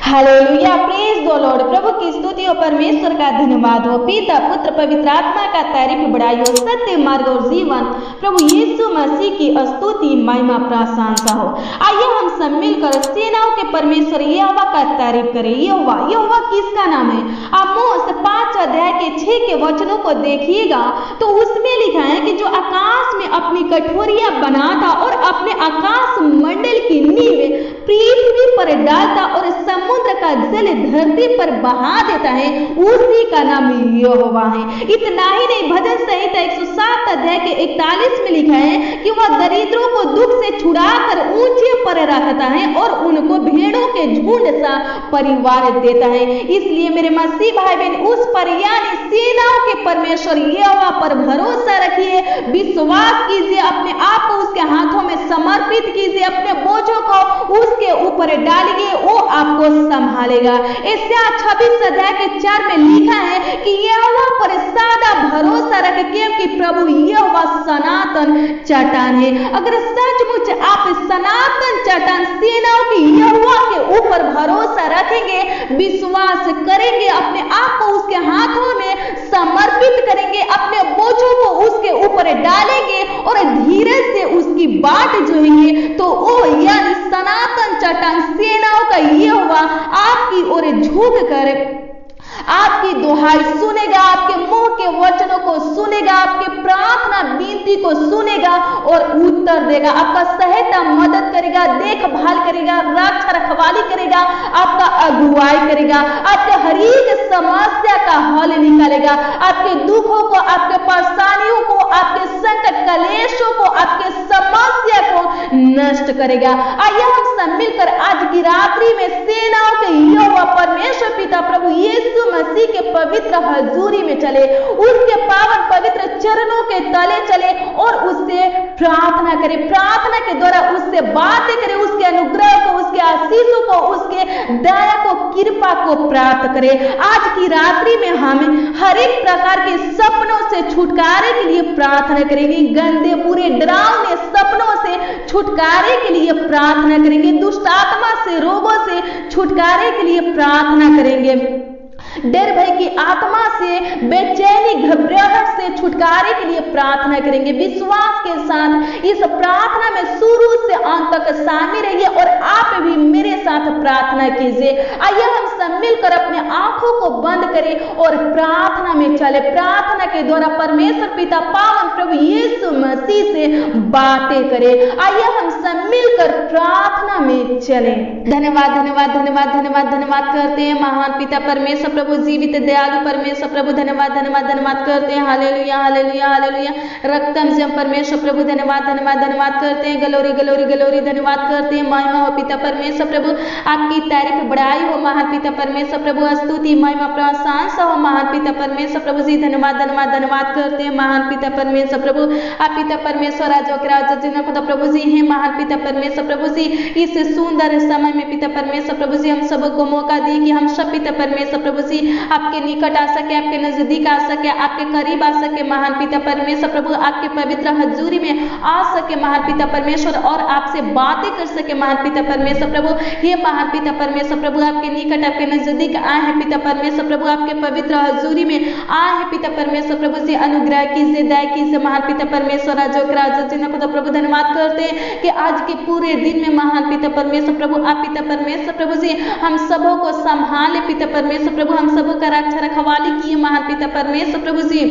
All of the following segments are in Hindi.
Hallelujah, praise the Lord. प्रभु की स्तुति हो, परमेश्वर का धन्यवाद हो, पिता पुत्र पवित्र आत्मा का तारीफ बढ़ाई हो, सत्य मार्ग और जीवन प्रभु यीशु मसीह की स्तुति महिमा प्रशंसा हो। आइए हम सब मिलकर सेनाओं के परमेश्वर यहोवा का तारीफ करें। यहोवा किसका नाम है? आमोस 5 अध्याय के 6 के वचनों को देखिएगा तो उसमें लिखा है कि जो आकाश में अपनी कठोरियां बनाता और अपने आकाश मंडल की नींव पृथ्वी पर डालता और समुद्र का जल धरती पर बहा देता है, उसी का नाम यहोवा है। इतना ही नहीं, भजन संहिता 107 अध्याय के 41 में लिखा है कि वह दरिद्रों को दुख से छुड़ाकर ऊंचे पर रखता है और उनको भेड़ों के झुंड सा परिवार देता है। इसलिए मेरे मसीह भाई बहन, उस पर यानी सेनाओं के परमेश्वर यहोवा पर भरोसा रखिए, विश्वास कीजिए, अपने आप को उसके हाथों में समर्पित कीजिए, अपने बोझों को उसके ऊपर डालिए, वो आपको संभालेगा। यशायाह 26 अध्याय के 4 में लिखा है कि यहोवा पर सदा भरोसा रखें, क्योंकि प्रभु यहोवा सनातन चट्टान है। अगर सचमुच आप सनातन चट्टान सेनाओं की यहोवा के ऊपर भरोसा रखेंगे, विश्वास करेंगे, अपने आप को उसके हाथों में समर्पित करेंगे, अपने बोझों को उसके ऊपर डालेंगे और धीरज से उसकी बाट जोएंगे, तो वो यानी सनातन चट्टान सेनाओं का यहोवा आपकी ओर झुक कर आपकी दुहाई सुनेगा, आपके मुंह के वचनों को सुनेगा, आपके प्रार्थना विनती को सुनेगा और उत्तर देगा, आपका सहायता मदद करेगा, देखभाल करेगा, रक्षा रखवाली करेगा, आपका अगुवाई करेगा, आपके हर एक समस्या का हल निकालेगा, आपके दुखों को, आपके परेशानियों को, आपके संकट कलेशों को, आपके समस्या को नष्ट करेगा। आइए हम सब मिलकर आज की रात्रि में सेनाओं के यहोवा परमेश्वर पिता प्रभु यीशु मसीह के पवित्र हजूरी में चले, उसके पावन पवित्र चरणों के तले चले और उससे प्रार्थना करें, प्रार्थना के द्वारा उससे बातें करें, उसके अनुग्रह को, उसके आशीषों को, उसके दया को, कृपा को प्राप्त करें। आज की रात्रि में हम हर एक प्रकार के सपनों से छुटकारे के लिए प्रार्थना करेंगे, गंदे बुरे डरावने सपनों से छुटकारे के लिए प्रार्थना करेंगे, दुष्ट आत्मा से, रोगों से छुटकारे के लिए प्रार्थना करेंगे, डर भय की आत्मा से, बेचैनी घबराहट से छुटकारे के लिए प्रार्थना करेंगे। विश्वास के साथ इस प्रार्थना में शुरू से अंत तक शामिल रहिए और आप भी मेरे साथ प्रार्थना कीजिए। आइए हम सब मिलकर अपने आंखों को बंद करें और प्रार्थना में चले, प्रार्थना के द्वारा परमेश्वर पिता पावन प्रभु यीशु मसीह से बातें करें। आइए हम सब मिलकर प्रार्थना में चले। धन्यवाद धन्यवाद धन्यवाद धन्यवाद धन्यवाद करते हैं महान पिता परमेश्वर प्रभु जीवित दयालु परमेश्वर प्रभु, धन्यवाद धन्यवाद धन्यवाद करते हैं। हालेलुया हालेलुया हालेलुया, रक्तम जम परमेश्वर प्रभु, धन्यवाद धन्यवाद धन्यवाद करते हैं। गलोरी गलोरी गलोरी धन्यवाद करते हैं। महिमा हो पिता परमेश्वर प्रभु, आपकी तारीफ बढ़ाई हो महान पिता परमेश्वर प्रभु, स्तुति महिमा प्रशंसा हो महान पिता परमेश्वर प्रभु जी, धन्यवाद धन्यवाद धन्यवाद करते हैं महान पिता परमेश्वर प्रभु। आप पिता परमेश्वर राजो के राजा जी खुदा प्रभु जी हैं महान पिता परमेश्वर प्रभु जी। इस सुंदर समय में पिता परमेश्वर प्रभु जी हम सबको मौका दिए कि हम सब पिता परमेश्वर प्रभु जी आपके निकट आ सके, आपके नजदीक आ सके, आपके करीब आ सके महान पिता परमेश्वर प्रभु, आपके पवित्र हजूरी में आ सके महान पिता परमेश्वर और आपसे बातें कर सके महान पिता परमेश्वर प्रभु। ये महान पिता परमेश्वर प्रभु आपके निकट, आपके नजदीक आए हैं पिता परमेश्वर प्रभु, आपके पवित्र हजूरी में आए हैं पिता परमेश्वर प्रभु जी। अनुग्रह कीजिए, दया कीजिए महान पिता परमेश्वर राजो के राजा जी खुदा प्रभु, धन्यवाद करते हैं कि आज के पूरे दिन में महान पिता परमेश्वर प्रभु आप पिता परमेश्वर प्रभु जी हम सबों को संभाले पिता परमेश्वर प्रभु, हम सबों का रक्षा रखवाली किए महान पिता परमेश्वर प्रभु जी,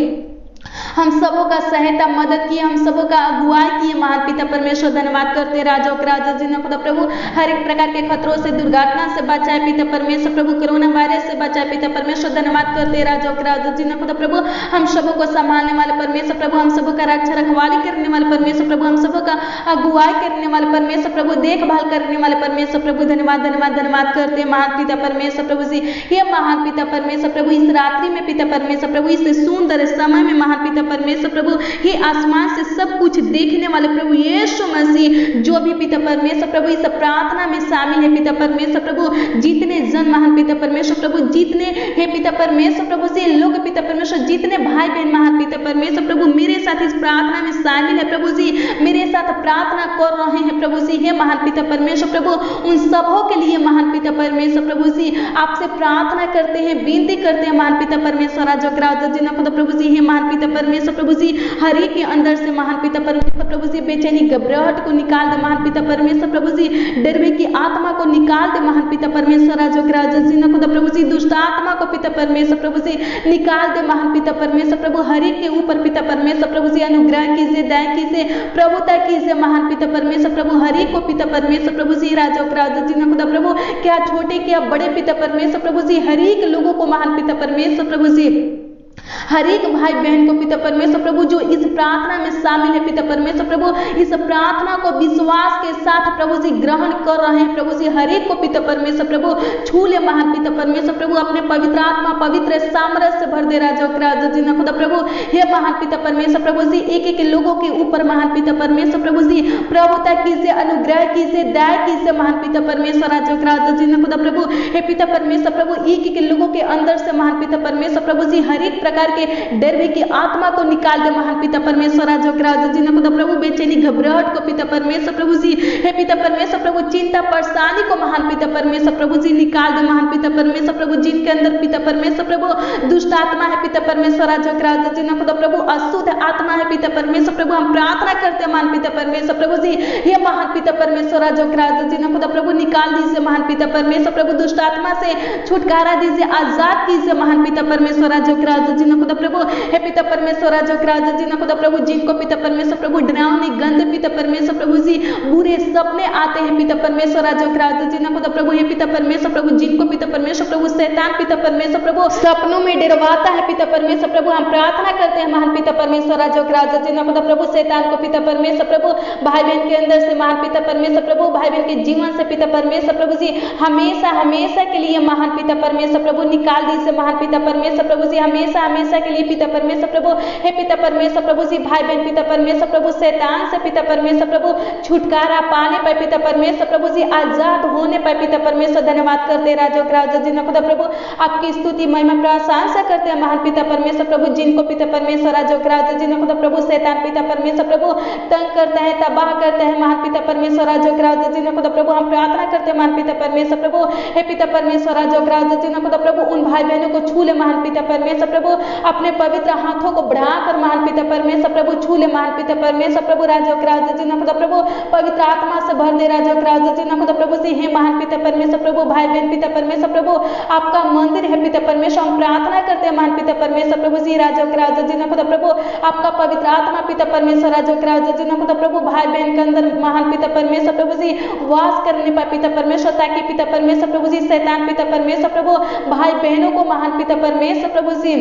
हम सबों का सहायता मदद किए, हम सबों का अगुवाई किए महान पिता परमेश्वर, धन्यवाद करते राजाओं के राजा जी खुदा प्रभु, हर एक प्रकार के खतरों से, दुर्घटना से बचाए पिता परमेश्वर प्रभु, कोरोना वायरस से बचाए पिता परमेश्वर, धन्यवाद करते राजाओं के राजा जी खुदा प्रभु, हम सबों को संभालने वाले परमेश्वर प्रभु, हम सबों का रक्षा रखवाली करने वाले परमेश्वर प्रभु, हम सबों का अगुवाई करने वाले परमेश्वर प्रभु, देखभाल करने वाले परमेश्वर प्रभु, धन्यवाद धन्यवाद धन्यवाद करते महान पिता परमेश्वर प्रभु जी। ये महान पिता परमेश्वर प्रभु इस रात्रि में पिता परमेश्वर प्रभु, इस सुंदर समय में महान पिता परमेश्वर प्रभु, हे आसमान से सब कुछ देखने वाले प्रभु यीशु मसीह, जो भी पिता परमेश्वर प्रभु इस प्रार्थना में शामिल है पिता परमेश्वर प्रभु, जितने जन महान पिता परमेश्वर प्रभु जितने हे पिता परमेश्वर प्रभु जी लोग पिता परमेश्वर जितने भाई बहन महान पिता परमेश्वर प्रभु मेरे साथ इस प्रार्थना में शामिल है प्रभु जी, मेरे साथ प्रार्थना कर रहे हैं प्रभु जी, हे महान पिता परमेश्वर प्रभु उन सबों के लिए महान पिता परमेश्वर प्रभु जी आपसे प्रार्थना करते हैं, विनती करते हैं महान पिता परमेश्वर राजा जी खुदा प्रभु जी, हे महान पिता परमेश्वर प्रभु जी हर एक के अंदर से महान पिता परमेश्वर प्रभु जी बेचैनी घबराहट को निकाल दे महान पिता परमेश्वर प्रभु जी, डरवे की आत्मा को निकाल दे महान पिता परमेश्वर राजा जी खुदा प्रभु जी, दुष्ट आत्मा को पिता परमेश्वर प्रभु जी निकाल दे महान पिता परमेश्वर प्रभु, हर एक के ऊपर पिता परमेश्वर प्रभु जी अनुग्रह कीजिए, दया कीजिए, प्रभुता कीजिए महान पिता परमेश्वर प्रभु, हर एक को पिता परमेश्वर प्रभु जी राजा जी खुदा प्रभु, क्या छोटे क्या बड़े पिता परमेश्वर प्रभु जी हर एक लोगों को महान पिता परमेश्वर प्रभु जी, हर एक भाई बहन को पिता परमेश्वर प्रभु जो इस प्रार्थना में शामिल है पिता परमेश्वर प्रभु, इस प्रार्थना को विश्वास के साथ प्रभु जी ग्रहण कर रहे हैं प्रभु जी, हर एक को पिता परमेश्वर प्रभु छू ले महान पिता परमेश्वर प्रभु, अपने पवित्र आत्मा पवित्र सामर्थ्य से भर दे राजा जी खुदा प्रभु, हे महान पिता परमेश्वर प्रभु जी एक एक लोगों के ऊपर महान पिता परमेश्वर प्रभु जी प्रभुता कीजिए, अनुग्रह कीजिए, दया कीजिए महान पिता परमेश्वर राजा जी खुदा प्रभु, हे पिता परमेश्वर प्रभु एक एक लोगों के अंदर से महान पिता परमेश्वर प्रभु जी हर एक प्रकार के डर की आत्मा को निकाल दे महान पिता परमेश्वर राजा जी खुदा प्रभु, बेचैनी घबराहट को पिता परमेश्वर प्रभु जी, हे पिता परमेश्वर प्रभु चिंता परेशानी को महान पिता परमेश्वर प्रभु जी निकाल दे महान पिता परमेश्वर प्रभु, जिनके अंदर पिता परमेश्वर प्रभु दुष्ट आत्मा है पिता परमेश्वर राजा जी खुदा प्रभु, अशुद्ध आत्मा है पिता परमेश्वर प्रभु, हम प्रार्थना करते हैं महान पिता परमेश्वर प्रभु जी, हे महान पिता परमेश्वर राजा जी खुदा प्रभु निकाल दीजिए महान पिता परमेश्वर प्रभु, दुष्ट आत्मा से छुटकारा दीजिए, आजाद कीजिए महान पिता परमेश्वर राजा जी खुदा प्रभु, हे पिता परमेश्वर राजा जी खुदा प्रभु, जिनको पिता परमेश्वर प्रभु डरावनी गंध पिता परमेश्वर प्रभु जी बुरे सपने आते हैं पिता परमेश्वर राजा जी खुदा प्रभु, हे पिता परमेश्वर प्रभु जिनको पिता परमेश्वर प्रभु शैतान पिता परमेश्वर प्रभु सपनों में डरवाता है पिता परमेश्वर प्रभु, हम प्रार्थना करते हैं महान पिता परमेश्वर राजा जी खुदा प्रभु, शैतान को पिता परमेश्वर प्रभु भाई बहन के अंदर से महान पिता परमेश्वर प्रभु, भाई बहन के जीवन से पिता परमेश्वर प्रभु जी हमेशा हमेशा के लिए महान पिता परमेश्वर प्रभु निकाल दीजिए महान पिता परमेश्वर प्रभु जी, हमेशा हमेशा के लिए पिता परमेश्वर प्रभु, हे पिता परमेश्वर प्रभु जी भाई बहन पिता परमेश्वर प्रभु शैतान से पिता परमेश्वर प्रभु छुटकारा पाने पर पिता परमेश्वर प्रभु जी आजाद होने पर पिता परमेश्वर धन्यवाद करते हैं राजा जी खुदा प्रभु, आपकी स्तुति महिमा प्रशंसा करते हैं महान पिता परमेश्वर प्रभु, जिनको पिता परमेश्वर राजा जी खुदा प्रभु शैतान पिता परमेश्वर प्रभु तंग करता है, तबाह करता है महान पिता परमेश्वर राजा जी खुदा प्रभु, हम प्रार्थना करते हैं महान पिता परमेश्वर प्रभु, हे पिता परमेश्वर राजा जी खुदा प्रभु उन भाई बहनों को छू ले महान पिता परमेश्वर प्रभु, अपने पवित्र हाथों को बढ़ाकर महान पिता परमेश्वर प्रभु छू ले महान पिता परमेश्वर प्रभु, राजा जी खुदा प्रभु पवित्र आत्मा से भर दे राजा जी खुदा प्रभु जी, हे महान पिता परमेश्वर प्रभु भाई बहन पिता परमेश्वर प्रभु आपका मंदिर है पिता परमेश्वर, हम प्रार्थना करते हैं महान पिता परमेश्वर प्रभु जी राजा जी खुदा प्रभु, आपका पवित्र आत्मा पिता परमेश्वर राजा जी खुदा प्रभु भाई बहन के अंदर महान पिता परमेश्वर प्रभु जी वास करने पर पिता परमेश्वर, ताकि पिता परमेश्वर प्रभु जी शैतान पिता परमेश्वर प्रभु भाई बहनों को महान पिता परमेश्वर प्रभु जी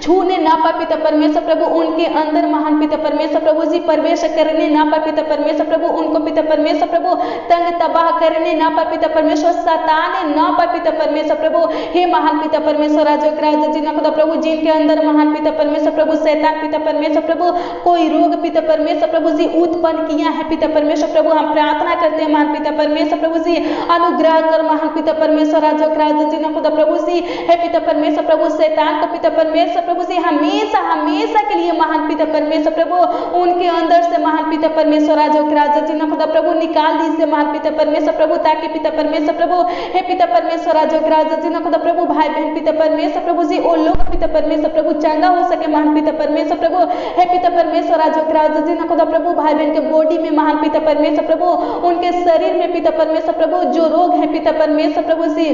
छूने ना पाए पिता परमेश्वर प्रभु, उनके अंदर महान पिता परमेश्वर प्रभु जी प्रवेश करने ना पाए पिता परमेश्वर प्रभु, उनको पिता परमेश्वर प्रभु तंग तबाह करने ना पाए पिता परमेश्वर, सताने ना पाए पिता परमेश्वर प्रभु, हे महान पिता परमेश्वर राजा जी खुदा प्रभु, जिनके अंदर महान पिता परमेश्वर प्रभु शैतान पिता परमेश्वर प्रभु कोई रोग पिता परमेश्वर प्रभु जी उत्पन्न किया है पिता परमेश्वर प्रभु, हम प्रार्थना करते हैं महान पिता परमेश्वर प्रभु जी अनुग्रह कर महान पिता परमेश्वर राजा जी खुदा प्रभु जी, हे पिता परमेश्वर प्रभु शैतान को पिता परमेश्वर प्रभु जी हमेशा हमेशा के लिए महान पिता परमेश्वर प्रभु उनके अंदर से महान पिता परमेश्वर राजा जी खुदा प्रभु निकाल दीजिए महान पिता परमेश्वर प्रभु, ताकि पिता परमेश्वर प्रभु, हे पिता परमेश्वर राजा जी खुदा प्रभु भाई बहन पिता परमेश्वर प्रभु जी वो लोग पिता परमेश्वर प्रभु चंगा हो सके महान पिता परमेश्वर प्रभु, हे पिता परमेश्वर राजा जी खुदा प्रभु भाई बहन के बॉडी में महान पिता परमेश्वर प्रभु, उनके शरीर में पिता परमेश्वर प्रभु जो रोग है पिता परमेश्वर प्रभु जी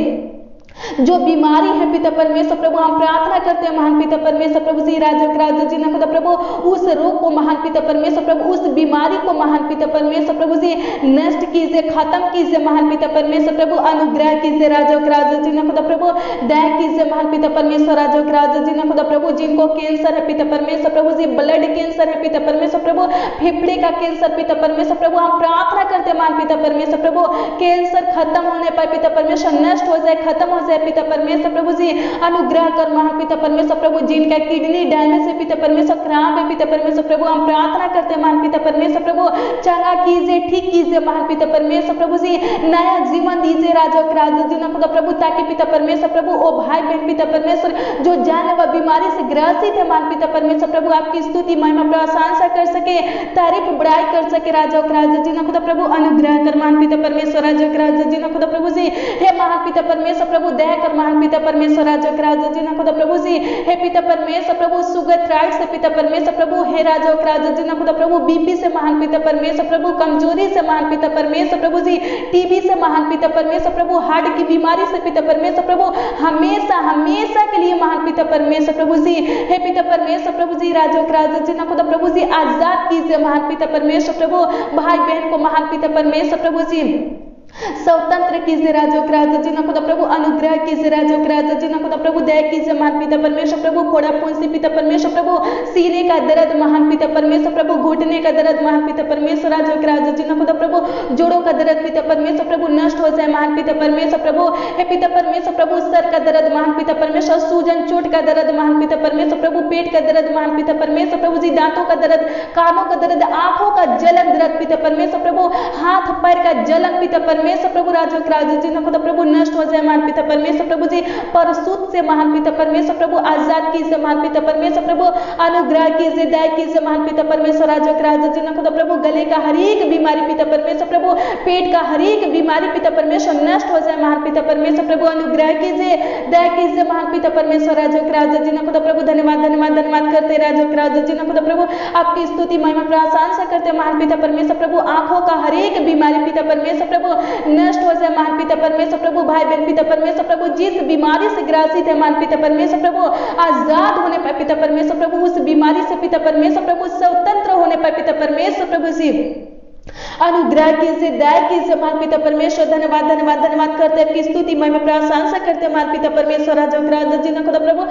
जो बीमारी है पिता परमेश्वर प्रभु, हम प्रार्थना करते हैं महान पिता परमेश्वर प्रभु जी राजा जी खुदा प्रभु उस रोग को महान पिता परमेश्वर प्रभु, उस बीमारी को महान पिता परमेश्वर प्रभु जी नष्ट कीजिए, खत्म कीजिए महान पिता परमेश्वर प्रभु, अनुग्रह कीजिए राजा जी खुदा प्रभु, दया कीजिए महान पिता परमेश्वर राजा जी खुदा प्रभु, जिनको कैंसर है पिता परमेश्वर प्रभु जी, ब्लड कैंसर है पिता परमेश्वर प्रभु, फेफड़े का कैंसर पिता परमेश्वर प्रभु, हम प्रार्थना करते हैं महान पिता परमेश्वर प्रभु कैंसर खत्म होने पर पिता परमेश्वर नष्ट हो जाए, खत्म हो जाए पिता परमेश्वर प्रभु जी, अनुग्रह कर महान पिता परमेश्वर प्रभु, जिनका किडनी डैमेज है पिता परमेश्वर, खराब है पिता परमेश्वर प्रभु, हम प्रार्थना करते हैं महान पिता परमेश्वर प्रभु, चंगा कीजिए, ठीक कीजिए महान पिता परमेश्वर प्रभु जी, नया जीवन दीजिए राजा जी ना खुदा प्रभु, ताकि पिता परमेश्वर प्रभु ओ भाई बहन पिता परमेश्वर जो जानलेवा बीमारी से ग्रसित है महान पिता परमेश्वर प्रभु, आपकी स्तुति महिमा प्रशंसा कर सके, तारीफ बड़ाई कर सके राजा जी ना खुदा प्रभु, अनुग्रह कर महान पिता परमेश्वर राजा जी ना खुदा प्रभु जी, हे महान पिता परमेश्वर प्रभु दया कर महान पिता परमेश्वर राजा जी ना खुदा प्रभु जी, हे पिता परमेश्वर प्रभु शुगर थ्राइट से पिता परमेश्वर प्रभु, हे राजा जी ना खुदा प्रभु, बीपी से महान पिता परमेश्वर प्रभु, कमजोरी से महान पिता परमेश्वर प्रभु जी, टीबी से महान पिता परमेश्वर प्रभु, हार्ट की बीमारी से पिता परमेश्वर प्रभु, हमेशा हमेशा के लिए महान पिता परमेश्वर प्रभु जी, हे पिता परमेश्वर प्रभु जी, राजा जी ना खुदा प्रभु जी, आजाद कीजिए महान पिता परमेश्वर प्रभु, भाई बहन को महान पिता परमेश्वर प्रभु जी, स्वतंत्र कीजिए राजा जी ना खुदा प्रभु, अनुग्रह कीजिए राजा जी ना खुदा प्रभु, दया कीजिए महान पिता परमेश्वर प्रभु, फोड़ा फुंसी पिता परमेश्वर प्रभु, सीने का दर्द महान पिता परमेश्वर प्रभु, घुटने का दर्द महान पिता परमेश्वर राजा जी ना खुदा प्रभु, जोड़ों का दर्द पिता परमेश्वर प्रभु नष्ट हो जाए महान पिता परमेश्वर प्रभु, हे पिता परमेश्वर प्रभु, सर का दर्द महान पिता परमेश्वर, सूजन चोट का दर्द महान पिता परमेश्वर प्रभु, पेट का दर्द महान पिता परमेश्वर प्रभु जी, दांतों का दर्द, कानों का दर्द, आंखों का जलन दर्द पिता परमेश्वर प्रभु, हाथ पैर का जलन पिता परमेश्वर प्रभु, राजा जी ना खुदा प्रभु नष्ट हो जाए महान पिता परमेश्वर प्रभु जी, परसुत से महान पिता परमेश्वर प्रभु, आजाद कीजिए महान पिता परमेश्वर प्रभु, अनुग्रह कीजिए, दया कीजिए महान पिता परमेश्वर राजा जी ना खुदा प्रभु, गले का हर एक बीमारी पिता परमेश्वर प्रभु, पेट का हर एक बीमारी पिता परमेश्वर नष्ट हो जाए महान पिता परमेश्वर प्रभु, अनुग्रह कीजिए, दया कीजिए महान पिता परमेश्वर राजा जी ना खुदा प्रभु, धन्यवाद करते राजा जी ना खुदा प्रभु, आपकी स्तुति महिमा प्रशंसा करते महान पिता परमेश्वर प्रभु, आंखों का हर एक बीमारी पिता परमेश्वर प्रभु नष्ट हो जाए महान पिता परमेश्वर प्रभु, भाई बहन पिता परमेश्वर प्रभु, जिस बीमारी से ग्रसित है महान पिता परमेश्वर प्रभु, आजाद होने पर पिता परमेश्वर प्रभु, उस बीमारी से पिता परमेश्वर प्रभु स्वतंत्र होने पर पिता परमेश्वर प्रभु जी, अनुग्रह कीजिए, दया कीजिए महान पिता परमेश्वर, धन्यवाद करते हैं, आपकी स्तुति महिमा प्रशंसा करते हैं महान पिता परमेश्वर राजा जी ना खुदा प्रभु,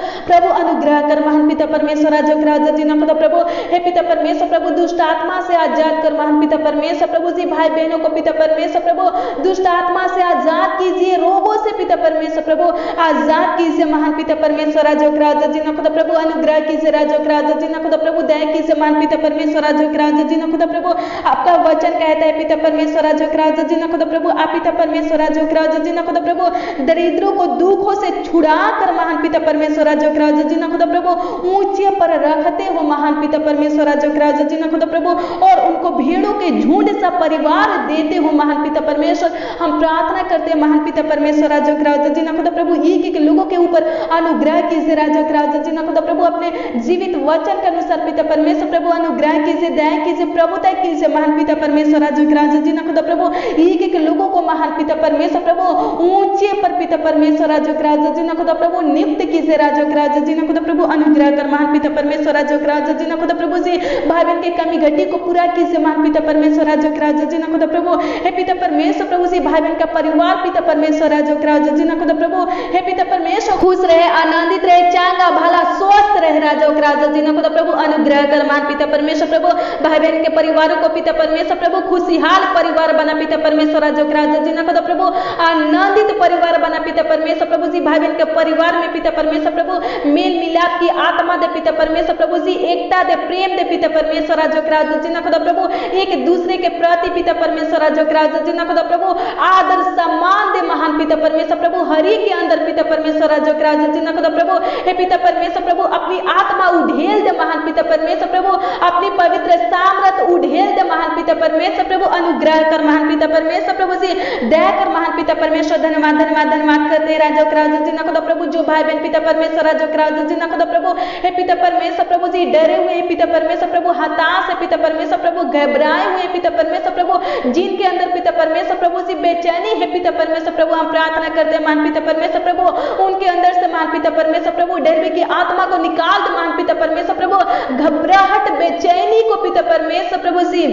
अनुग्रह कर महान पिता परमेश्वर राजा जी ना खुदा प्रभु, हे पिता परमेश्वर प्रभु, दुष्ट आत्मा से आजाद कर महान पिता परमेश्वर प्रभु जी, भाई बहनों को पिता परमेश्वर प्रभु, दुष्ट आत्मा से आजाद कीजिए, रोगों से पिता परमेश्वर प्रभु आजाद कीजिए महान पिता परमेश्वर राजा जी ना खुदा प्रभु, अनुग्रह कीजिए राजा जी ना खुदा प्रभु, दया कीजिए महान पिता परमेश्वर राजा जी ना खुदा प्रभु, आपका वचन कहता है पिता परमेश्वर राजा जी ना खुदा प्रभु, आप पिता परमेश्वर राजा जी ना खुदा प्रभु, दरिद्रों को दुखों से छुड़ा कर महान पिता परमेश्वर राजा जी ना खुदा प्रभु, ऊंचे पर रखते हो महान पिता परमेश्वर राजा जी ना खुदा प्रभु, और उनको भेड़ों के झुंड सा परिवार देते हो महान पिता परमेश्वर, हम प्रार्थना करते हैं महान पिता परमेश्वर राजा जी ना खुदा प्रभु, एक लोगों के ऊपर अनुग्रह कीजिए राजा जी ना खुदा प्रभु, अपने जीवित वचन के अनुसार पिता परमेश्वर प्रभु, अनुग्रह कीजिए, दया कीजिए, प्रभुता कीजिए महान पिता परमेश्वर राजा जी ना खुदा प्रभु, एक लोगों को महान पिता परमेश्वर प्रभु ऊंचे पर पिता परमेश्वर राजा जी ना खुदा प्रभु नियुक्त कीजिए राजा जी ना खुदा प्रभु, अनुग्रह कर महान पिता परमेश्वर राजा जी ना खुदा प्रभु जी, भाई बहन की कमी घटी को पूरा कीजिए महान पिता परमेश्वर राजा जी ना खुदा प्रभु, हे पिता परमेश्वर प्रभु जी, भाई बहन का परिवार पिता परमेश्वर राजा जी ना खुदा प्रभु, हे पिता परमेश्वर खुश रहे, आनंदित रहे, चांगा भला स्वस्थ रहे राजा जी ना खुदा प्रभु, अनुग्रह कर महान पिता परमेश्वर प्रभु, भाई बहन के परिवारों को पिता परमेश्वर प्रभु खुशहाल परिवार बना पिता परमेश्वर राजा जी ना खुदा प्रभु, आनंदित परिवार बना पिता परमेश्वर प्रभु जी, भाई बहन के परिवार में पिता परमेश्वर प्रभु मेल मिलाप की आत्मा दे पिता परमेश्वर प्रभु जी, एकता दे, प्रेम दे पिता परमेश्वर राजा जी ना खुदा प्रभु, एक दूसरे के प्रति पिता परमेश्वर राजा जी ना खुदा प्रभु आदर सम्मान दे महान पिता परमेश्वर प्रभु, हरि के अंदर पिता परमेश्वर राजा जी ना खुदा प्रभु, हे पिता परमेश्वर प्रभु अपनी आत्मा उढेल दे महान पिता परमेश्वर प्रभु, अपनी पवित्र सामर्थ उढेल दे महान पिता परमेश्वर प्रभु, अनुग्रह कर महान पिता परमेश्वर प्रभु जी, दया कर महान पिता परमेश्वर, धन्यवाद करते राजा जी ना खुदा प्रभु, जो भाई बहन पिता परमेश्वर राजा जी ना खुदा प्रभु, हे पिता परमेश्वर प्रभु जी डरे हुए पिता परमेश्वर प्रभु, हताश है पिता परमेश्वर प्रभु, घबराए हुए पिता परमेश्वर प्रभु, जिनके अंदर पिता परमेश्वर प्रभु जी बेचैनी है पिता परमेश्वर प्रभु, हम प्रार्थना करते हैं महान पिता परमेश्वर प्रभु, उनके अंदर से महान पिता परमेश्वर प्रभु डर की आत्मा को निकाल दे महान पिता परमेश्वर प्रभु, घबराहट बेचैनी को पिता परमेश्वर प्रभु जी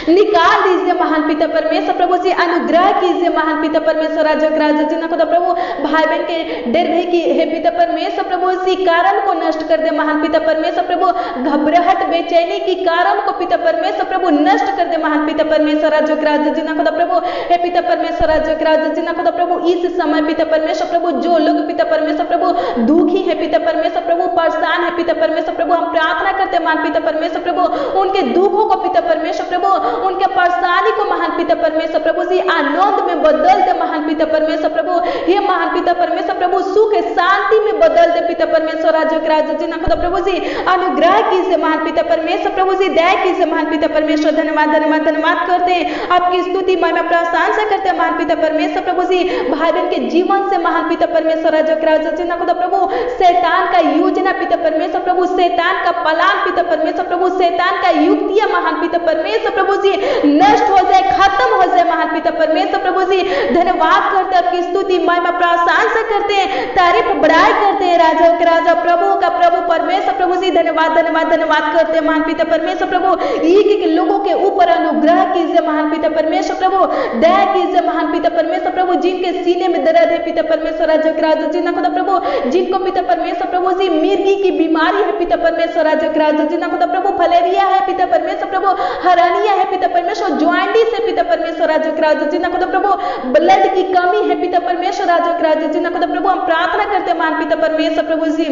निकाल दीजिए महान पिता परमेश्वर प्रभु जी, अनुग्रह कीजिए महान पिता परमेश्वर राजा जी ना खुदा प्रभु, भाई बहन के डर भय की हे पिता परमेश्वर प्रभु जी कारण को नष्ट कर दे महान पिता परमेश्वर प्रभु, घबराहट बेचैनी की कारण को पिता परमेश्वर प्रभु नष्ट कर दे महान पिता परमेश्वर राजा जी ना खुदा प्रभु, हे पिता परमेश्वर राजा जी ना खुदा प्रभु, इस समय पिता परमेश्वर प्रभु जो लोग पिता परमेश्वर प्रभु दुखी है पिता परमेश्वर प्रभु, परेशान है पिता परमेश्वर प्रभु, हम प्रार्थना करते महान पिता परमेश्वर प्रभु, उनके दुखों को पिता परमेश्वर प्रभु, उनके परेशानी को महान पिता परमेश्वर प्रभु जी आनंद में बदल दे महान पिता परमेश्वर प्रभु, ये महान पिता परमेश्वर प्रभु सुख शांति में बदल दे पिता परमेश्वर राजा जी ना खुदा प्रभु जी, अनुग्रह कीजिए महान पिता परमेश्वर प्रभु जी, दया कीजिए महान पिता परमेश्वर, धन्यवाद धन्यवाद धन्यवाद करते हैं, आपकी स्तुति महिमा प्रशंसा करते हैं महान पिता परमेश्वर प्रभु जी, भाई बहन के जीवन से महान पिता परमेश्वर राजा जी ना खुदा प्रभु, शैतान का योजना पिता परमेश्वर प्रभु, शैतान का प्लान पिता परमेश्वर प्रभु, शैतान का युक्तियां महान पिता परमेश्वर प्रभु जी नष्ट हो जाए, खत्म हो जाए महान पिता परमेश्वर प्रभु जी, धन्यवाद करते हैं, आपकी स्तुति महिमा प्रशंसा करते हैं, तारीफ बड़ाई करते हैं, राजा के राजा प्रभु का प्रभु परमेश्वर प्रभु जी, धन्यवाद धन्यवाद धन्यवाद करते हैं महान पिता परमेश्वर प्रभु, एक लोगों के ऊपर अनुग्रह कीजिए महान पिता परमेश्वर प्रभु, दया कीजिए महान पिता परमेश्वर प्रभु, जिनके सीने में दर्द है पिता परमेश्वर राजा जी ना खुदा प्रभु, जिनको पिता परमेश्वर प्रभु जी मिर्गी की बीमारी है पिता परमेश्वर राजा जी ना खुदा प्रभु, फलेरिया है पिता परमेश्वर प्रभु, हरानिया है पिता परमेश्वर, ज्वाइंटिस है पिता परमेश्वर राजा जी ना खुदा प्रभु, ब्लड की कमी है पिता परमेश्वर राजा जी ना खुदा प्रभु, हम प्रार्थना करते हैं महान पिता परमेश्वर प्रभु जी,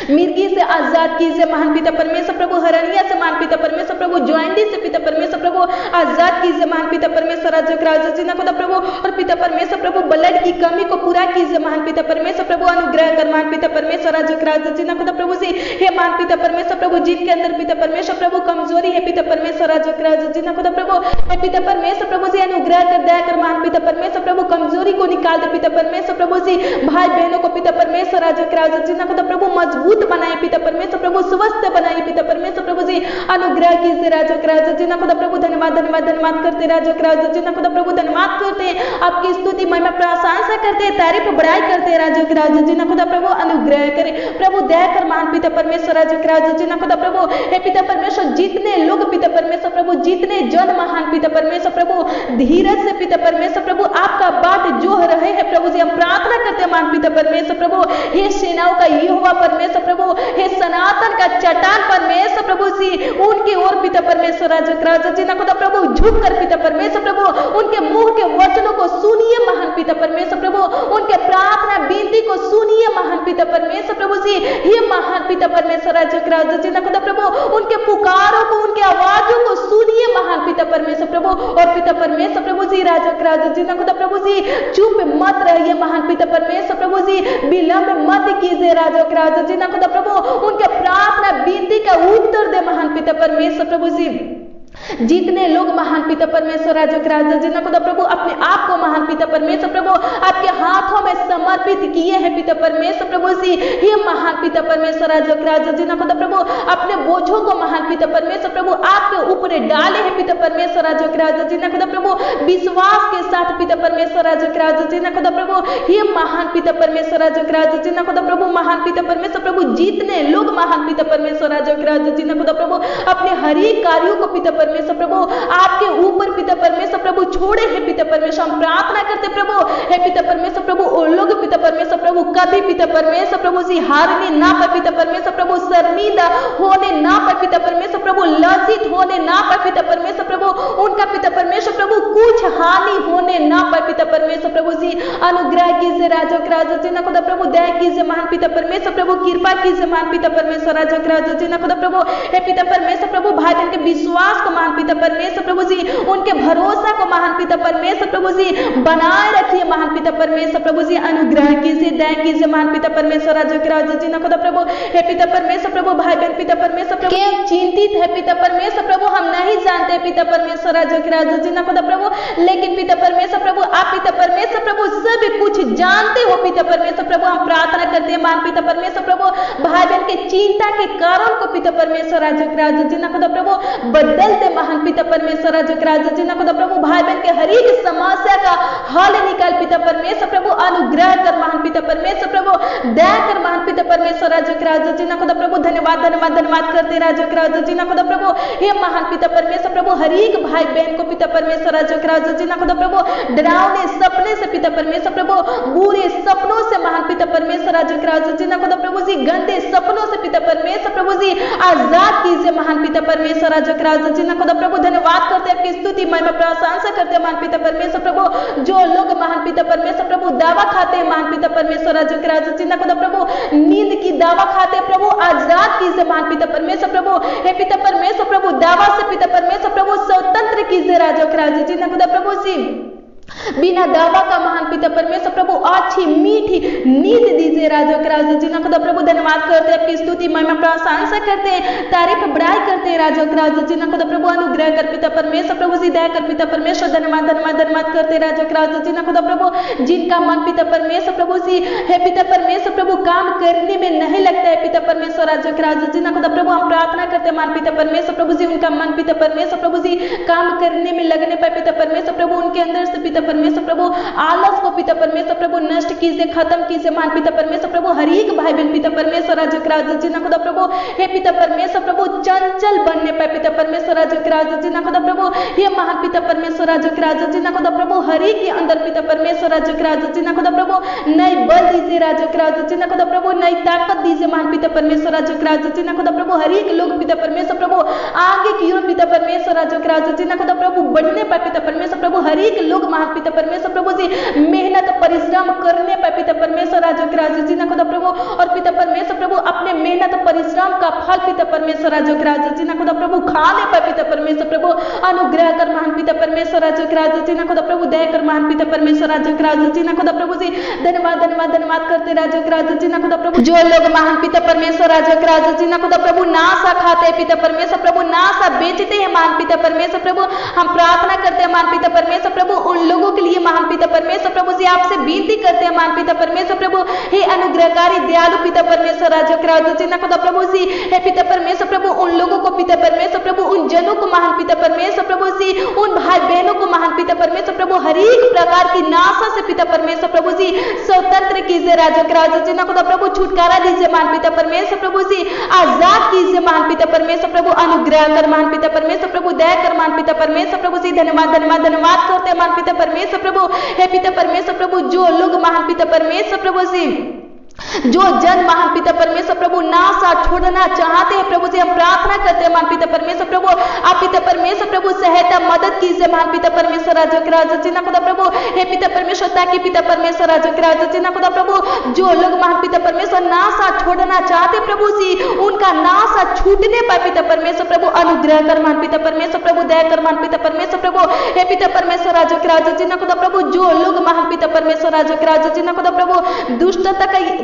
मिर्गी से आजाद कीजिए महान पिता परमेश्वर प्रभु, हरनिया से महान पिता परमेश्वर प्रभु, ज्वाइंटिस से पिता परमेश्वर प्रभु आजाद कीजिए महान पिता परमेश्वर राजा जी ना खुदा प्रभु, और पिता परमेश्वर प्रभु ब्लड की कमी को पूरा कीजिए महान पिता परमेश्वर प्रभु, अनुग्रह कर महान पिता परमेश्वर राजा जी ना खुदा प्रभु जी, हे महान पिता परमेश्वर प्रभु, जिनके अंदर पिता परमेश्वर प्रभु कमजोरी है पिता परमेश्वर राजा जी ना खुदा प्रभु, हे पिता परमेश्वर प्रभु जी अनुग्रह कर दया कर महान पिता परमेश्वर प्रभु, कमजोरी को निकाल दे पिता परमेश्वर प्रभु जी, भाई बहनों को पिता परमेश्वर राजा जी ना खुदा प्रभु मजबूत बनाए पिता परमेश्वर प्रभु, स्वस्थ बनाए पिता परमेश्वर प्रभु जी, अनुग्रह कीजिए राजा जी ना खुदा प्रभु, धन्यवाद धन्यवाद धन्यवाद करते राजा जी ना खुदा प्रभु, धन्यवाद करते हैं, आपकी स्तुति महिमा प्रशंसा करते हैं, तारीफ बड़ाई करते हैं राजा जी ना खुदा प्रभु, अनुग्रह करे प्रभु, दया कर महान पिता परमेश्वर राजा जी ना खुदा प्रभु, हे पिता परमेश्वर, जितने लोग पिता परमेश्वर प्रभु, जितने जन महान पिता परमेश्वर प्रभु धीरज से पिता परमेश्वर प्रभु आपका बात जो रहे हैं प्रभु जी, हम प्रार्थना करते हैं महान पिता परमेश्वर प्रभु, हे सेनाओं का यहोवा परमेश्वर प्रभु, हे सनातन का चट्टान परमेश्वर प्रभु जी, उनकी ओर पिता परमेश्वर राजा जी ना खुदा प्रभु झुक कर पिता परमेश्वर प्रभु उनके मुंह के वचनों को सुनिए महान पिता परमेश्वर प्रभु, उनके प्रार्थना विनती को सुनिए महान पिता परमेश्वर प्रभु जी, हे महान पिता परमेश्वर राजा जी ना खुदा प्रभु, उनके पुकारों को, उनके आवाजों को सुनिए महान पिता परमेश्वर प्रभु, और पिता परमेश्वर प्रभु जी राजा जी ना खुदा प्रभु जी चुप मत रहिए महान पिता परमेश्वर प्रभु जी, विलंब मत कीजिए राजा जी ना खुदा प्रभु, उनके प्रार्थना विनती का उत्तर दे महान पिता परमेश्वर प्रभु जी, जितने लोग महान पिता परमेश्वर राजा जी ना खुदा प्रभु अपने आप को महान पिता परमेश्वर प्रभु आपके हाथों में समर्पित किए हैं पिता परमेश्वर प्रभु जी, हे महान पिता परमेश्वर राजा जी ना खुदा प्रभु अपने बोझों को महान पिता परमेश्वर प्रभु आपके ऊपर डाले हैं पिता परमेश्वर राजा जी ना खुदा प्रभु, विश्वास के साथ पिता परमेश्वर राजा जी ना खुदा प्रभु, हे महान पिता परमेश्वर राजा जी ना खुदा प्रभु, महान पिता परमेश्वर प्रभु, जितने लोग महान पिता परमेश्वर राजा जी ना खुदा प्रभु अपने हर एक कार्यों को पिता परमेश्वर प्रभु आपके ऊपर पिता परमेश्वर प्रभु छोड़े हैं पिता परमेश्वर, हम प्रार्थना करते प्रभु, हे पिता परमेश्वर प्रभु वो लोग पिता परमेश्वर प्रभु कभी पिता परमेश्वर प्रभु जी हारने ना पाए पिता परमेश्वर प्रभु, शर्मिंदा होने ना पाए पिता परमेश्वर प्रभु, लज्जित होने ना पाए पिता परमेश्वर प्रभु, उनका पिता परमेश्वर प्रभु कुछ हानि होने ना पाए पिता परमेश्वर प्रभु जी, अनुग्रह कीजिए राजा जी ना खुदा प्रभु, दया कीजिए महान पिता परमेश्वर प्रभु, कृपा कीजिए महान पिता परमेश्वर राजा जी ना खुदा प्रभु, हे पिता परमेश्वर प्रभु भाई बहन के विश्वास को महान पिता परमेश्वर प्रभु जी, उनके भरोसा को महान पिता परमेश्वर प्रभु जी बनाए रखिए महान पिता परमेश्वर प्रभु जी, अनुग्रह कीजिए दया कीजिए महान पिता परमेश्वर राजा जी ना खुदा प्रभु, हे पिता परमेश्वर प्रभु भाई बहन पिता परमेश्वर प्रभु चिंतित है पिता परमेश्वर प्रभु, हम नहीं जानते पिता परमेश्वर राजा जी ना खुदा प्रभु, लेकिन पिता परमेश्वर प्रभु आप पिता परमेश्वर प्रभु सब कुछ जानते हो पिता परमेश्वर प्रभु, हम प्रार्थना करते हैं महान पिता परमेश्वर प्रभु भाई बहन के चिंता के कारण को पिता परमेश्वर राजा जी ना खुदा प्रभु बदलते महान पिता परमेश्वर राजा जी ना खुदा प्रभु, भाई बहन के हर एक समस्या का हल निकाल पिता परमेश्वर प्रभु, अनुग्रह कर महान पिता परमेश्वर प्रभु, दया कर महान पिता परमेश्वर राजो के राजो जी ना खुदा प्रभु धन्यवाद धन्यवाद धन्यवाद करते राजो के राजो जी ना खुदा प्रभु हे महान पिता परमेश्वर प्रभु हर एक भाई बहन को पिता परमेश्वर राजो के राजो जी ना खुदा प्रभु डरावने सपने से पिता परमेश्वर प्रभु बुरे सपनों से महान पिता परमेश्वर राजो के राजो जी ना खुदा प्रभु जी गंदे सपनों से पिता परमेश्वर प्रभु जी आजाद कीजिए महान पिता परमेश्वर राजो के राजो जी ना खुदा प्रभु धन्यवाद करते हैं, आपकी स्तुति महिमा प्रशंसा करते हैं महान पिता परमेश्वर प्रभु। जो लोग महान पिता परमेश्वर प्रभु दावा खाते हैं महान पिता परमेश्वर राजो के राजो जी ना खुदा प्रभु नींद की दावा खाते हैं प्रभु आजाद कीजिए महान पिता परमेश्वर प्रभु। हे पिता परमेश्वर प्रभु दावा से पिता परमेश्वर प्रभु स्वतंत्र कीजिए राजो के राजो जी ना खुदा प्रभु जी बिना दावा का महान पिता परमेश्वर प्रभु अच्छी मीठी नींद दीजिए राजो के राजो जी ना खुदा प्रभु धन्यवाद करते हैं, आपकी स्तुति महिमा प्रशंसा करते हैं, तारीफ बड़ाई करते हैं राजो के राजो जी ना खुदा प्रभु अनुग्रह कर पिता परमेश्वर प्रभु जी दया कर पिता परमेश्वर धन्यवाद धन्यवाद धन्यवाद करते हैं राजो के राजो जी ना खुदा प्रभु। जिनका मन पिता परमेश्वर प्रभु जी है पिता परमेश्वर प्रभु काम करने में नहीं लगता है पिता परमेश्वर राजो के राजो जी ना खुदा प्रभु हम प्रार्थना करते हैं मान पिता परमेश्वर प्रभु जी उनका मन पिता परमेश्वर प्रभु जी काम करने में लगने पाए पिता परमेश्वर प्रभु उनके अंदर से पिता परमेश्वर प्रभु आलस को पिता परमेश्वर प्रभु नष्ट कीजिए खत्म कीजिए मान पिता परमेश्वर प्रभु हर एक भाई बहन पिता परमेश्वर राजो के राजो जी ना खुदा प्रभु हे पिता परमेश्वर प्रभु चंचल बनने पाए पिता परमेश्वर राजो के राजो जी ना खुदा प्रभु हे महान पिता परमेश्वर राजो के राजो जी ना खुदा प्रभु हर एक के अंदर पिता परमेश्वर राजो के राजो जी ना खुदा प्रभु नई बल दीजिए राजो के राजो जी ना खुदा प्रभु नई ताकत दीजिए महान पिता परमेश्वर राजो के राजो जी ना खुदा प्रभु हर एक लोग पिता परमेश्वर प्रभु आगे की ओर पिता परमेश्वर राजो के राजो जी ना खुदा प्रभु बढ़ने पाए पिता परमेश्वर प्रभु हर एक लोग महान पिता परमेश्वर प्रभु जी मेहनत परिश्रम करने पाए पिता परमेश्वर राजो के राजो जी ना खुदा प्रभु और पिता परमेश्वर प्रभु अपने मेहनत परिश्रम का फल पिता परमेश्वर राजो के राजो जी ना खुदा प्रभु खाने पाए पिता परमेश्वर प्रभु अनुग्रह कर महान पिता परमेश्वर राजो के राजो जी ना खुदा प्रभु दया कर महान पिता परमेश्वर राजो के राजो जी ना खुदा प्रभु जी धन्यवाद धन्यवाद धन्यवाद करते राजो के राजो जी ना खुदा प्रभु। जो लोग महान पिता परमेश्वर राजो के राजो जी ना खुदा प्रभु नासा खाते हैं पिता परमेश्वर प्रभु नासा बेचते हैं महान पिता परमेश्वर प्रभु हम प्रार्थना करते हैं महान पिता परमेश्वर प्रभु उन लोगों के लिए महान पिता परमेश्वर प्रभु जी आपसे विनती करते हैं महान पिता परमेश्वर प्रभु हे अनुग्रहकारी दयालु पिता परमेश्वर राजो के राजो जी ना खुदा प्रभु जी हे पिता परमेश्वर प्रभु उन लोगों को पिता परमेश्वर प्रभु उन जनों को महान पिता परमेश्वर प्रभु जी उन भाई बहनों को महान पिता परमेश्वर प्रभु हर एक प्रकार की नासा से पिता परमेश्वर प्रभु जी स्वतंत्र कीजिए राजो के राजो जी ना खुदा प्रभु छुटकारा दीजिए महान पिता परमेश्वर प्रभु जी आजाद कीजिए महान पिता परमेश्वर प्रभु अनुग्रह कर महान पिता परमेश्वर प्रभु दया कर महान पिता परमेश्वर प्रभु जी धन्यवाद धन्यवाद धन्यवाद करते हैं महान पिता परमेश्वर प्रभु हे पिता परमेश्वर प्रभु जो लोग महान पिता परमेश्वर प्रभु जी जो जन महान पिता परमेश्वर प्रभु नासा छोड़ना चाहते हैं प्रभु जी हम प्रार्थना करते हैं महान पिता परमेश्वर प्रभु आप पिता परमेश्वर प्रभु सहायता मदद कीजिए महान पिता परमेश्वर राजो के राजो जी ना खुदा प्रभु हे पिता परमेश्वर ताकि पिता परमेश्वर राजो के राजो जी ना खुदा प्रभु जो लोग महान पिता परमेश्वर नासा छोड़ना चाहते प्रभु जी उनका नासा छूटने पाए पिता परमेश्वर प्रभु अनुग्रह कर महान पिता परमेश्वर प्रभु दया कर महान पिता परमेश्वर प्रभु हे पिता परमेश्वर राजो के राजो जी ना खुदा प्रभु जो लोग महान पिता परमेश्वर राजो के राजो जी ना खुदा प्रभु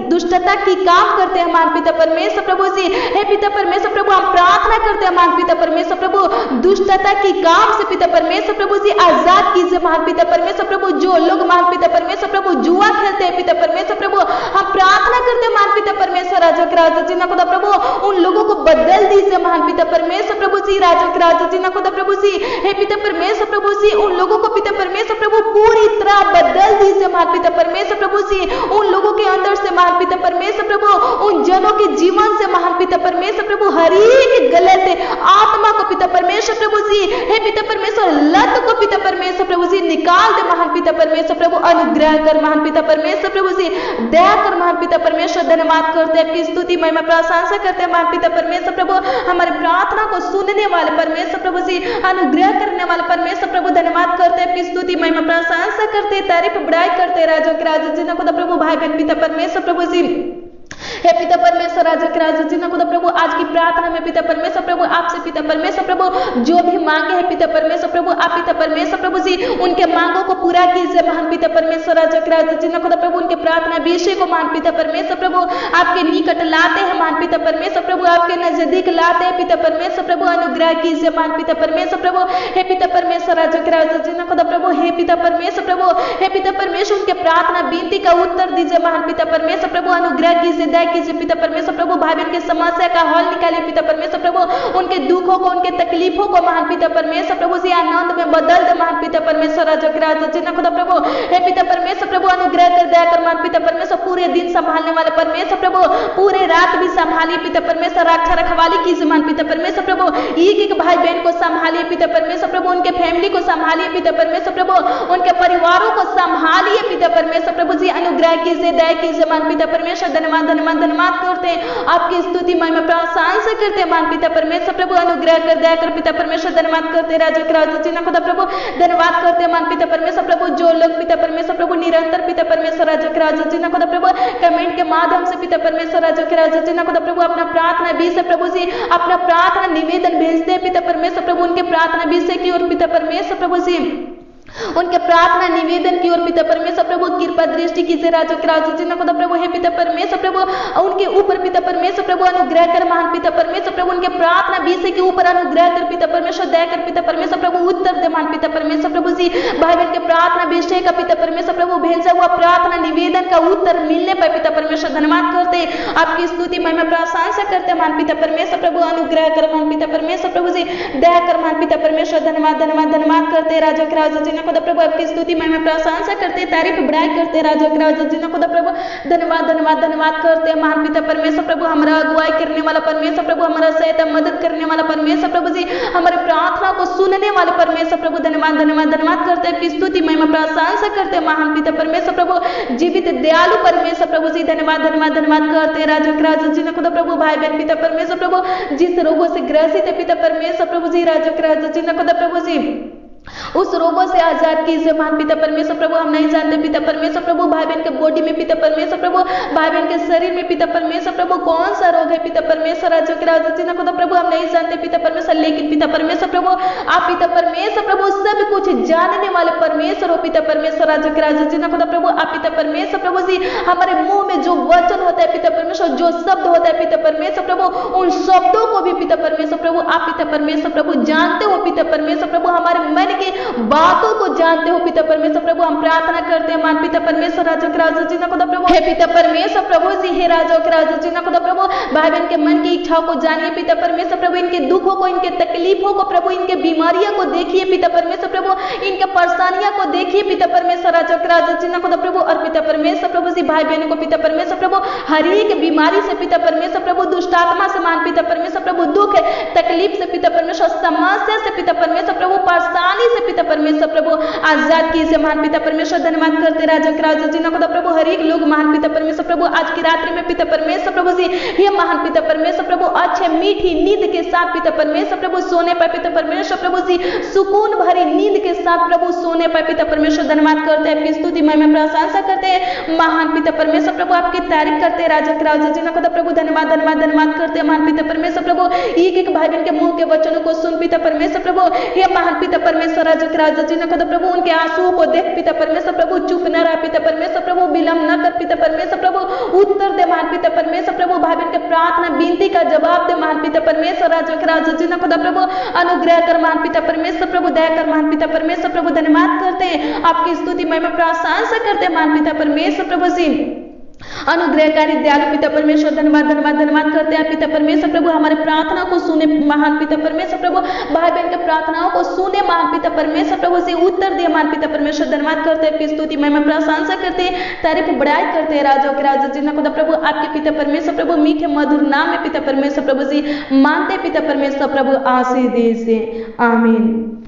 दुष्टता की काम करते हैं मान पिता परमेश्वर प्रभु जी हे पिता परमेश्वर प्रभु हम प्रार्थना करते हैं मान पिता परमेश्वर प्रभु दुष्टता की काम से पिता परमेश्वर प्रभु जी आजाद कीजिए महान पिता परमेश्वर प्रभु जो लोग महान पिता परमेश्वर प्रभु जुआ खेलते हैं पिता परमेश्वर प्रभु हम प्रार्थना करते हैं मान पिता परमेश्वर राजो के राजो जी ना खुदा प्रभु उन लोगों को बदल दीजिए महान पिता परमेश्वर प्रभु जी राजो के राजो जी ना खुदा प्रभु जी हे पिता परमेश्वर प्रभु जी उन लोगों को पिता परमेश्वर प्रभु पूरी तरह बदल दीजिए महान पिता परमेश्वर प्रभु जी उन लोगों के अंदर से महान पिता परमेश्वर प्रभु उन जनों के जीवन से महान पिता परमेश्वर प्रभु हर एक गलत आत्मा को पिता परमेश्वर प्रभु जी हे पिता परमेश्वर लत को पिता परमेश्वर प्रभु जी निकाल दे महान पिता परमेश्वर प्रभु अनुग्रह कर महान पिता परमेश्वर प्रभु जी दया कर महान पिता परमेश्वर धन्यवाद करते हैं आपकी स्तुति महिमा प्रशंसा करते हैं महान पिता परमेश्वर प्रभु हमारी प्रार्थना को सुनने वाले परमेश्वर प्रभु जी अनुग्रह करने वाले परमेश्वर प्रभु धन्यवाद करते हैं आपकी स्तुति महिमा प्रशंसा करते हैं तारीफ बड़ाई करते हैं राजो के राजो जी ना खुदा प्रभु भाई बहन पिता परमेश्वर प्रभु जी हे पिता परमेश्वर राजो के राजो जी ना खुदा प्रभु आज की प्रार्थना में पिता परमेश्वर प्रभु आपसे पिता परमेश्वर प्रभु जो भी मांगे है पिता परमेश्वर प्रभु आप पिता परमेश्वर प्रभु जी उनके मांगों को पूरा कीजिए महान पिता परमेश्वर राजो के राजो जी ना खुदा प्रभु उनके प्रार्थना विषय को महान पिता परमेश्वर प्रभु आपके निकट लाते हैं महान पिता परमेश्वर प्रभु आपके नजदीक लाते हैं पिता परमेश्वर प्रभु अनुग्रह कीजिए महान पिता परमेश्वर प्रभु हे पिता परमेश्वर राजो के राजो जी ना खुदा प्रभु हे पिता परमेश्वर प्रभु हे पिता परमेश्वर उनके प्रार्थना विनती का उत्तर दीजिए महान पिता परमेश्वर प्रभु अनुग्रह कीजिए दया कीजिए पिता परमेश्वर प्रभु भाई बहन की समस्या का हल निकालिए पिता परमेश्वर प्रभु उनके दुखों को उनके तकलीफों को महान पिता परमेश्वर प्रभु जी आनंद में बदल दे महान पिता परमेश्वर राजो के राजो जी ना खुदा प्रभु हे पिता परमेश्वर प्रभु अनुग्रह कर दया कर महान पिता परमेश्वर पूरे दिन दिन संभालने वाले परमेश्वर प्रभु, पूरे रात भी संभालिए पिता परमेश्वर, रक्षा रखवाली कीजिए मान पिता परमेश्वर प्रभु, एक एक भाई बहन को संभालिए पिता परमेश्वर प्रभु, उनके फैमिली को संभालिए पिता परमेश्वर प्रभु, उनके परिवारों को संभालिए पिता परमेश्वर प्रभु जी, अनुग्रह कीजिए, दया कीजिए मान पिता परमेश्वर। धन्यवाद धन्यवाद धन्यवाद करते हैं, आपकी स्तुति महिमा प्रशंसा करते हैं मान पिता परमेश्वर प्रभु, अनुग्रह कर, दया कर पिता परमेश्वर। धन्यवाद करते हैं राजो के राजा जी ना खुदा प्रभु, धन्यवाद करते हैं मान पिता परमेश्वर प्रभु, जो लोग पिता परमेश्वर प्रभु निरंतर पिता परमेश्वर राजो के राजा जी ना खुदा प्रभु कमेंट के माध्यम से पिता परमेश्वर राजो के राजा जी ना खुदा प्रभु अपना प्रार्थना विषय प्रभु जी, अपना प्रार्थना निवेदन भेजते हैं पिता परमेश्वर प्रभु, उनके प्रार्थना विषय की ओर पिता परमेश्वर प्रभु जी, उनके प्रार्थना निवेदन की ओर पिता परमेश्वर प्रभु कृपा दृष्टि कीजिए राजो के राजा जी ना खुदा प्रभु, हे पिता परमेश्वर प्रभु उनके ऊपर पिता परमेश्वर प्रभु अनुग्रह कर महान पिता परमेश्वर प्रभु, उनके प्रार्थना विषय के ऊपर अनुग्रह कर पिता परमेश्वर, दया कर पिता परमेश्वर प्रभु, उत्तर दे महान पिता परमेश्वर प्रभु जी, भाई बहन के प्रार्थना विषय का पिता परमेश्वर प्रभु भेजा हुआ प्रार्थना निवेदन का उत्तर मिलने पर पिता परमेश्वर धन्यवाद करते, आपकी स्तुति महिमा प्रशंसा करते मान पिता परमेश्वर प्रभु, अनुग्रह कर मान पिता परमेश्वर प्रभु जी, दया कर मान पिता परमेश्वर। धन्यवाद धन्यवाद धन्यवाद करते राजो के राजा जी ना खुदा प्रभु, आपकी स्तुति महिमा प्रशंसा करते, तारीफ बड़ाई करते राजो के राजा जी ना खुदा प्रभु। धन्यवाद धन्यवाद धन्यवाद करते महान पिता परमेश्वर प्रभु, हमारा अगुवाई करने वाला परमेश्वर प्रभु, हमारा सहायता मदद करने वाला परमेश्वर प्रभु जी, हमारे प्रार्थना को सुनने वाले परमेश्वर प्रभु। धन्यवाद धन्यवाद धन्यवाद करते हैं, आपकी स्तुति महिमा प्रशंसा करते महान पिता परमेश्वर प्रभु, जीवित दयालु परमेश्वर प्रभु जी। धन्यवाद धन्यवाद धन्यवाद करते राजो के राजा जी ना खुदा प्रभु, भाई बहन पिता परमेश्वर प्रभु जिस रोगों से ग्रसित है पिता परमेश्वर प्रभु जी, राजो के राजा जी ना खुदा प्रभु जी उस रोगों से आजाद कीजिए महान पिता परमेश्वर प्रभु। हम नहीं जानते पिता परमेश्वर प्रभु भाई बहन के बॉडी में पिता परमेश्वर प्रभु, भाई बहन के शरीर में पिता परमेश्वर प्रभु कौन सा रोग है पिता परमेश्वर, राजो के राजा जी ना खुदा प्रभु हम नहीं जानते पिता परमेश्वर, लेकिन पिता परमेश्वर प्रभु आप पिता परमेश्वर प्रभु सब कुछ जानने वाले परमेश्वर हो पिता परमेश्वर, राजो के राजा जी ना खुदा प्रभु। आप पिता परमेश्वर प्रभु जी हमारे मुंह में जो वचन होता है पिता परमेश्वर, जो शब्द होता है पिता परमेश्वर प्रभु, उन शब्दों को भी पिता परमेश्वर प्रभु आप पिता परमेश्वर प्रभु जानते हो पिता परमेश्वर प्रभु, हमारे मन की बातों को जानते हो पिता परमेश्वर प्रभु। हम प्रार्थना करते हैं मान पिता परमेश्वर राजो के राजा जी ना खुदा प्रभु, हे पिता परमेश्वर प्रभु जी, हे राजो के राजा जी ना खुदा प्रभु भाई बहन के मन की इच्छाओं को जानिए पिता परमेश्वर प्रभु, इनके दुखों को, इनके तकलीफों को प्रभु, इनके बीमारियों को देखिए पिता परमेश्वर प्रभु, इनके परेशानियों को देखिए पिता परमेश्वर राजो के राजा जी ना खुदा प्रभु। और पिता परमेश्वर प्रभु जी भाई बहनों को पिता परमेश्वर प्रभु हर एक बीमारी से पिता परमेश्वर प्रभु, दुष्ट आत्मा से मान पिता परमेश्वर प्रभु, दुख तकलीफ से पिता परमेश्वर, समस्या से पिता परमेश्वर प्रभु, परेशानी से पिता परमेश्वर प्रभु आजाद कीजिए महान पिता परमेश्वर। धन्यवाद करते राजो के राजा जी ना खुदा प्रभु, हर एक लोग महान पिता परमेश्वर प्रभु आज की रात्रि में पिता परमेश्वर प्रभु जी, हे महान पिता परमेश्वर प्रभु अच्छे मीठी नींद के साथ पिता परमेश्वर प्रभु सोने पर पिता परमेश्वर प्रभु जी, सुकून भरी नींद के साथ प्रभु सोने पर पिता परमेश्वर। धन्यवाद करते हैं, स्तुति महिमा प्रशंसा करते हैं महान पिता परमेश्वर प्रभु, आपकी तारीफ करते हैं राजो के राजा जी ना खुदा प्रभु। धन्यवाद धन्यवाद धन्यवाद करते हैं महान पिता परमेश्वर प्रभु, एक एक भाई बहन के मुंह के वचनों को सुन पिता परमेश्वर प्रभु, हे महान पिता परमेश्वर राजो के राजा जी ना खुदा प्रभु, उनके आंसुओं को देख पिता परमेश्वर प्रभु, चुप न रहा पिता परमेश्वर प्रभु, विलंब न कर पिता परमेश्वर प्रभु, उत्तर दे महान पिता परमेश्वर प्रभु, भाई बहन के प्रार्थना विनती का जवाब दे महान पिता परमेश्वर राजो के राजा जी ना खुदा प्रभु, अनुग्रह कर महान पिता परमेश्वर प्रभु, दया कर महान पिता परमेश्वर प्रभु। धन्यवाद करते हैं, आपकी स्तुति महिमा प्रशंसा करते हैं महान पिता परमेश्वर प्रभु जी, अनुग्रहकारी दयालु पिता परमेश्वर। धन्यवाद धन्यवाद धन्यवाद करते हैं पिता परमेश्वर प्रभु, हमारे प्रार्थना को सुने महान पिता परमेश्वर प्रभु, भाई बहन के प्रार्थनाओं को सुने महान पिता परमेश्वर प्रभु से उत्तर दिए महान पिता परमेश्वर। धन्यवाद करते हैं, स्तुति महिमा प्रशंसा करते हैं, तारीफ बड़ाई करते हैं राजो के राजा जी ना खुदा प्रभु, आपके पिता परमेश्वर प्रभु मीठे मधुर नाम में पिता परमेश्वर प्रभु जी मानते पिता परमेश्वर प्रभु आशीष दे से आमीन।